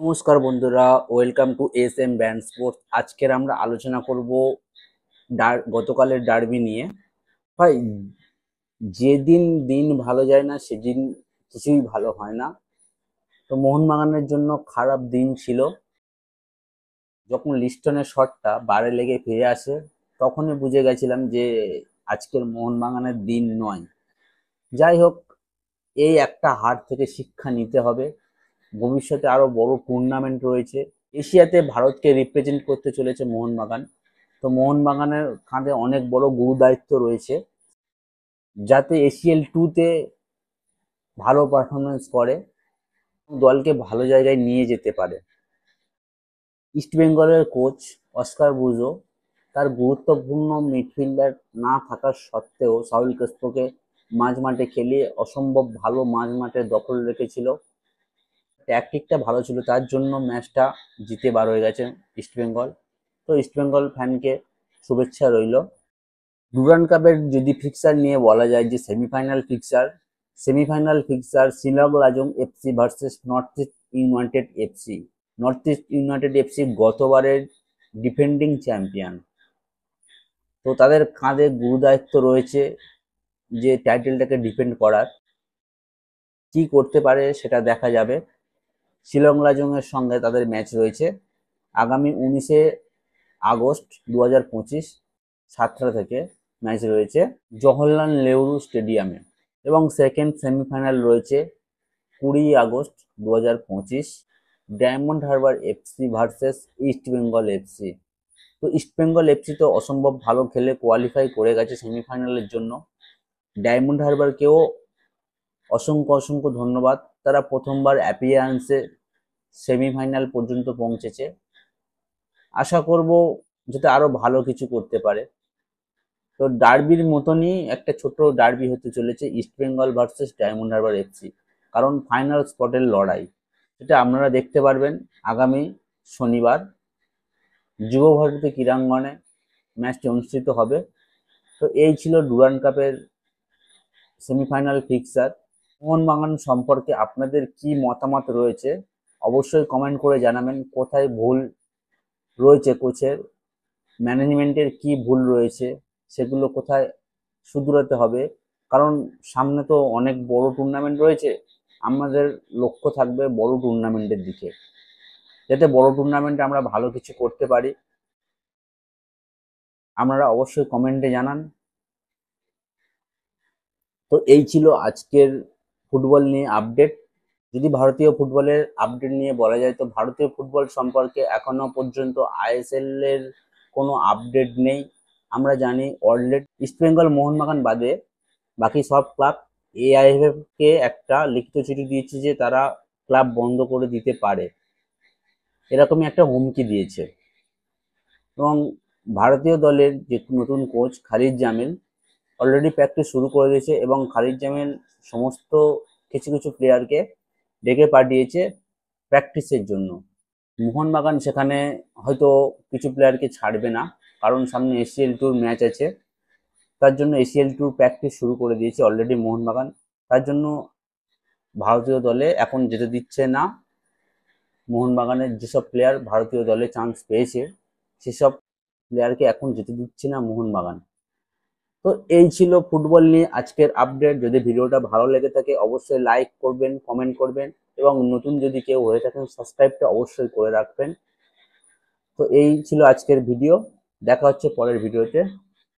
নমস্কার বন্ধুরা, welcome to S M band sports. আজকের আমরা আলোচনা করব গতকালের ডার্বি নিয়ে। ভাই, যেদিন দিন ভালো যায় না সেদিন কিছুই ভালো হয় না। তো মোহনবাগানের জন্য খারাপ দিন ছিল। যখন লিস্টনের শটটা বারে লেগে ফিরে আসে, তখনই বুঝে গেছিলাম যে আজকের মোহনবাগানের দিন নয়। যাই হোক, এই একটা হার থেকে শিক্ষা নিতে হবে। ভবিষ্যতে আরো বড় টুর্নামেন্ট রয়েছে। এশিয়াতে ভারতকে রিপ্রেজেন্ট করতে চলেছে মোহনবাগান। তো মোহনবাগানের কাঁধে অনেক বড় গুরু দায়িত্ব রয়েছে, যাতে এসিএল টুতে ভালো পারফরমেন্স করে, দলকে ভালো জায়গায় নিয়ে যেতে পারে। ইস্টবেঙ্গলের কোচ অস্কার ব্রুজো তার গুরুত্বপূর্ণ মিডফিল্ডার না থাকা সত্ত্বেও সাউল ক্রেসপোকে মাঝ মাঠে খেলিয়ে অসম্ভব ভালো মাঝ মাঠে দখল রেখেছিল। ট্যাকটিকটা ভালো ছিল, তার জন্য ম্যাচটা জিতে বার হয়ে গেছে ইস্টবেঙ্গল। তো ইস্টবেঙ্গল ফ্যানকে শুভেচ্ছা রইল। ডুরান্ড কাপের যদি ফিক্সার নিয়ে বলা যায়, যে semifinal fixer Shillong Lajong FC versus north east United FC. North east United FC গতবারের ডিফেন্ডিং চ্যাম্পিয়ন। তো তাদের কাঁধে গুরুদায়িত্ব রয়েছে যে টাইটেলটাকে ডিফেন্ড করার। কি করতে পারে সেটা দেখা যাবে। শিলং লাজং এর সঙ্গে তাদের ম্যাচ রয়েছে আগামী 19 আগস্ট 2025 7টা থেকে ম্যাচ রয়েছে জওহরলাল নেহরু স্টেডিয়ামে। এবং সেকেন্ড সেমিফাইনাল রয়েছে 20 August 2025 diamond Harbour FC versus east Bengal FC. তো ইস্ট বেঙ্গল এফসি তো অসম্ভব ভালো খেলে কোয়ালিফাই করে গেছে সেমিফাইনালের জন্য। ডায়মন্ড হারবারকেও অসংখ্য অসংখ্য ধন্যবাদ, তারা প্রথমবার অ্যাপিয়ারেন্সে সেমিফাইনাল পর্যন্ত পৌঁছেছে। আশা করব যাতে আরো ভালো কিছু করতে পারে। তো ডার্বির মতনই একটা ছোট ডার্বি হতে চলেছে east Bengal versus diamond Harbour FC, কারণ ফাইনাল স্পটের লড়াই। সেটা আপনারা দেখতে পারবেন আগামী শনিবার যুব ভারতী ক্রীড়াঙ্গনে ম্যাচটি অনুষ্ঠিত হবে। তো এই ছিল ডুরান্ড কাপের সেমিফাইনাল ফিক্সার। মোহনবাগান সম্পর্কে আপনাদের কি মতামত রয়েছে অবশ্যই কমেন্ট করে জানাবেন। কোথায় ভুল রয়েছে কোচের, ম্যানেজমেন্টের কি ভুল রয়েছে, সেগুলো কোথায় শুধরাতে হবে। কারণ সামনে তো অনেক বড় টুর্নামেন্ট রয়েছে, আমাদের লক্ষ্য থাকবে বড় টুর্নামেন্টের দিকে, যাতে বড় টুর্নামেন্টে আমরা ভালো কিছু করতে পারি। আপনারা অবশ্যই কমেন্টে জানান। তো এই ছিল আজকের ফুটবল নিয়ে আপডেট। যদি ভারতীয় ফুটবলের আপডেট নিয়ে বলা যায়, তো ভারতীয় ফুটবল সম্পর্কে এখনো পর্যন্ত আইএসএল এর কোনো আপডেট নেই। আমরা জানি অলরেডি ইস্টবেঙ্গল মোহনবাগান বাদে বাকি সব ক্লাব এআইএফএফ কে একটা লিখিত চিঠি দিয়েছে যে তারা ক্লাব বন্ধ করে দিতে পারে, এরকমই একটা হুমকি দিয়েছে। এবং ভারতীয় দলের যে নতুন coach Khalid Jamil already practice শুরু করে দিয়েছে, এবং খালিদ জামিল সমস্ত কিছু কিছু প্লেয়ারকে ডেকে পাঠিয়েছে প্র্যাকটিসের জন্য। মোহনবাগান সেখানে হয়তো কিছু প্লেয়ারকে ছাড়বে না, কারণ সামনে এসিএল টুর ম্যাচ আছে। তার জন্য এসিএল টুর প্র্যাকটিস শুরু করে দিয়েছে অলরেডি মোহনবাগান। তার জন্য ভারতীয় দলে এখন যেতে দিচ্ছে না। মোহনবাগানের যেসব প্লেয়ার ভারতীয় দলে চান্স পেয়েছে সেসব প্লেয়ারকে এখন যেতে দিচ্ছে না মোহনবাগান। তো এই ছিল ফুটবল নিয়ে আজকের আপডেট। যদি ভিডিওটা ভালো লেগে থাকে অবশ্যই লাইক করবেন, কমেন্ট করবেন, এবং নতুন যদি কেউ হয়ে থাকেন সাবস্ক্রাইবটা অবশ্যই করে রাখবেন। তো এই ছিল আজকের ভিডিও, দেখা হচ্ছে পরের ভিডিওতে।